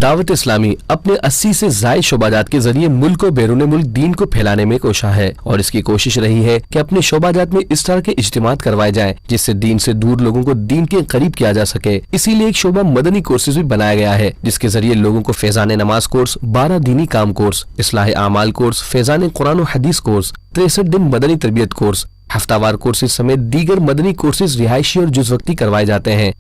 دعوت اسلامی اپنے 80 سے زائد شعبہ کے ذریعے ملک و بیرون ملک دین کو پھیلانے میں کوشاں ہے، اور اس کی کوشش رہی ہے کہ اپنے شعبہ میں اس طرح کے اجتماعات کروائے جائیں جس سے دین سے دور لوگوں کو دین کے قریب کیا جا سکے۔ اسی لیے ایک شعبہ مدنی کورسز بھی بنایا گیا ہے جس کے ذریعے لوگوں کو فیضان نماز کورس، 12 دینی کام کورس، اصلاح اعمال کورس، فیضان قرآن و حدیث کورس، 63 دن مدنی تربیت کورس، ہفتہ وار کورسز سمیت دیگر مدنی کورسز رہائشی اور جز وقتی کروائے جاتے ہیں۔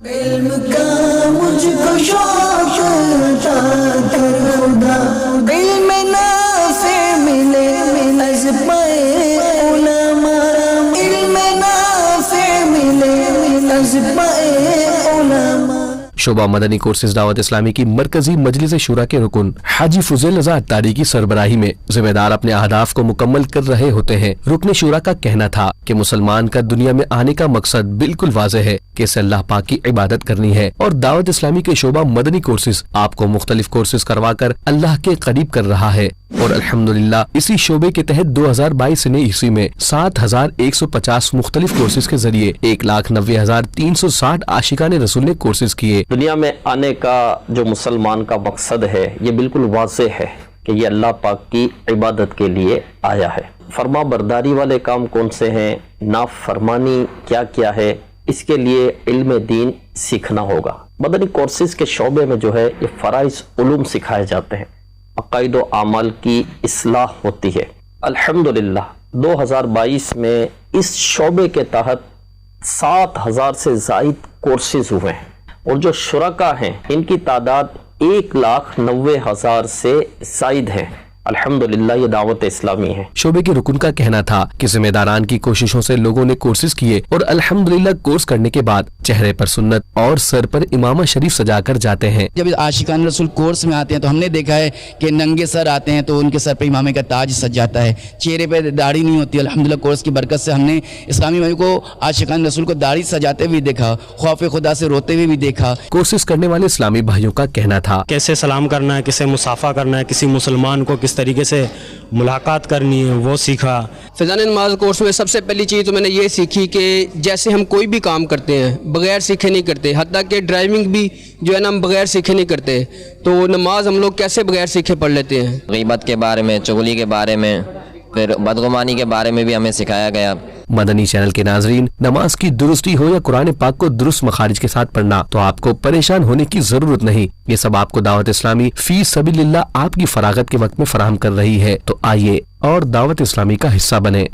شعبہ مدنی کورسز دعوت اسلامی کی مرکزی مجلس شورا کے رکن حاجی فضیل رضا اتاری کی سربراہی میں ذمہ دار اپنے اہداف کو مکمل کر رہے ہوتے ہیں۔ رکن شورا کا کہنا تھا کہ مسلمان کا دنیا میں آنے کا مقصد بالکل واضح ہے کہ اسے اللہ پاک کی عبادت کرنی ہے، اور دعوت اسلامی کے شعبہ مدنی کورسز آپ کو مختلف کورسز کروا کر اللہ کے قریب کر رہا ہے، اور الحمدللہ اسی شعبے کے تحت 2022 میں 7150 مختلف کورسز کے ذریعے 1,90,360 عاشقان رسول نے کورسز کیے۔ دنیا میں آنے کا جو مسلمان کا مقصد ہے یہ بالکل واضح ہے کہ یہ اللہ پاک کی عبادت کے لیے آیا ہے۔ فرما برداری والے کام کون سے ہیں، نافرمانی کیا کیا ہے، اس کے لیے علم دین سیکھنا ہوگا۔ مدنی کورسز کے شعبے میں جو ہے یہ فرائض علوم سکھائے جاتے ہیں، عقائد و اعمال کی اصلاح ہوتی ہے۔ الحمدللہ 2022 میں اس شعبے کے تحت 7000 سے زائد کورسز ہوئے ہیں، اور جو شرکا ہیں ان کی تعداد 1,90,000 سے زائد ہے۔ الحمدللہ یہ دعوت اسلامی ہے۔ شعبے کے رکن کا کہنا تھا کہ ذمہ داران کی کوششوں سے لوگوں نے کورسز کیے، اور الحمدللہ کورس کرنے کے بعد چہرے پر سنت اور سر پر امامہ شریف سجا کر جاتے ہیں۔ جب عاشقان رسول کورس میں آتے ہیں تو ہم نے دیکھا ہے کہ ننگے سر آتے ہیں تو ان کے سر پہ امامے کا تاج سج جاتا ہے، چہرے پہ داڑھی نہیں ہوتی۔ الحمدللہ کورس کی برکت سے ہم نے اسلامی بھائیوں کو عاشقان رسول کو داڑھی سجاتے ہوئے دیکھا، خوف خدا سے روتے ہوئے بھی دیکھا۔ کورسز کرنے والے اسلامی بھائیوں کا کہنا تھا کیسے سلام کرنا ہے، کیسے مصافحہ کرنا ہے، کسی مسلمان کو کس طریقے سے ملاقات کرنی ہے وہ سیکھا۔ فیضان نماز کورس میں سب سے پہلی چیز تو میں نے یہ سیکھی کہ جیسے ہم کوئی بھی کام کرتے ہیں بغیر سیکھے نہیں کرتے، حتیٰ کہ ڈرائیونگ بھی جو ہے نا ہم بغیر سیکھے نہیں کرتے، تو نماز ہم لوگ کیسے بغیر سیکھے پڑھ لیتے ہیں۔ غیبت کے بارے میں، چغلی کے بارے میں، پھر بدگمانی کے بارے میں بھی ہمیں سکھایا گیا۔ مدنی چینل کے ناظرین، نماز کی درستی ہو یا قرآن پاک کو درست مخارج کے ساتھ پڑھنا، تو آپ کو پریشان ہونے کی ضرورت نہیں۔ یہ سب آپ کو دعوت اسلامی فی سبیل اللہ آپ کی فراغت کے وقت میں فراہم کر رہی ہے، تو آئیے اور دعوت اسلامی کا حصہ بنے۔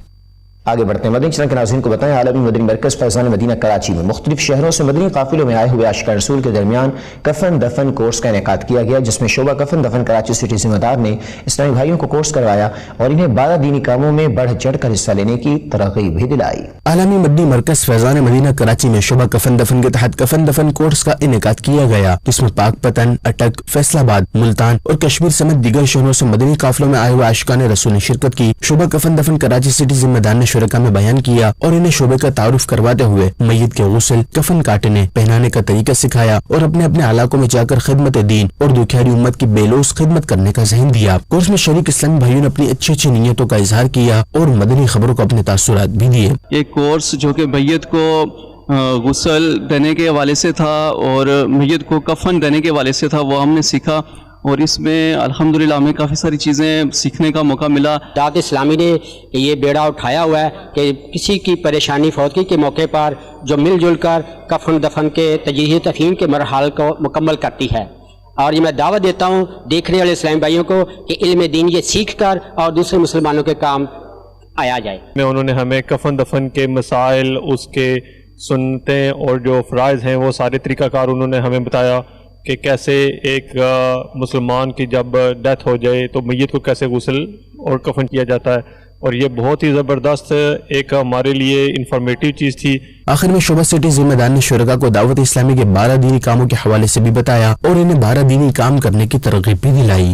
آگے بڑھتے ہیں، مدنی چینل کے ناظرین کو بتائیں عالمی مدنی مرکز فیضان مدینہ کراچی میں مختلف شہروں سے مدنی قافلوں میں آئے ہوئے عاشقان رسول کے درمیان کفن دفن کورس کا انعقاد کیا گیا، جس میں شعبہ کفن دفن کراچی سٹی ذمہ دار نے اسلامی بھائیوں کو کورس کروایا اور انہیں 12 دینی کاموں میں بڑھ چڑھ کر حصہ لینے کی ترغیب بھی دلائی۔ عالمی مدنی مرکز فیضان مدینہ کراچی میں شعبہ کفن دفن کے تحت کفن دفن کورس کا انعقاد کیا گیا، جس میں پاک پتن، اٹک، فیصل آباد، ملتان اور کشمیر سمیت دیگر شہروں سے مدنی قافلوں میں آئے ہوئے عاشقان رسول نے شرکت کی۔ شعبہ کفن دفن کراچی سٹی ذمہ دار نے شرکا میں بیان کیا اور انہیں شعبے کا تعارف کرواتے ہوئے میت کے غسل، کفن کاٹنے، پہنانے کا طریقہ سکھایا اور اپنے اپنے علاقوں میں جا کر خدمت دین اور دکھیاری امت کی بے لوث خدمت کرنے کا ذہن دیا۔ کورس میں شریک اسلامی بھائیوں نے اپنی اچھی اچھی نیتوں کا اظہار کیا اور مدنی خبروں کو اپنے تاثرات بھی دیے۔ یہ کورس جو کہ میت کو غسل دینے کے حوالے سے تھا اور میت کو کفن دینے کے حوالے سے تھا، وہ ہم نے سیکھا، اور اس میں الحمدللہ ہمیں کافی ساری چیزیں سیکھنے کا موقع ملا۔ دعوت اسلامی نے یہ بیڑا اٹھایا ہوا ہے کہ کسی کی پریشانی فوتگی کے موقع پر جو مل جل کر کفن دفن کے تجہیز تفہیم کے مراحل کو مکمل کرتی ہے، اور یہ میں دعوت دیتا ہوں دیکھنے والے اسلامی بھائیوں کو کہ علم دین یہ سیکھ کر اور دوسرے مسلمانوں کے کام آیا جائے۔ انہوں نے ہمیں کفن دفن کے مسائل، اس کے سنتیں اور جو فرائض ہیں وہ سارے طریقہ کار انہوں نے ہمیں بتایا کہ کیسے ایک مسلمان کی جب ڈیتھ ہو جائے تو میت کو کیسے غسل اور کفن کیا جاتا ہے، اور یہ بہت ہی زبردست ایک ہمارے لیے انفارمیٹیو چیز تھی۔ آخر میں شعبہ سٹی ذمہ دار نے شرکا کو دعوت اسلامی کے 12 دینی کاموں کے حوالے سے بھی بتایا اور انہیں 12 دینی کام کرنے کی ترغیب بھی دلائی۔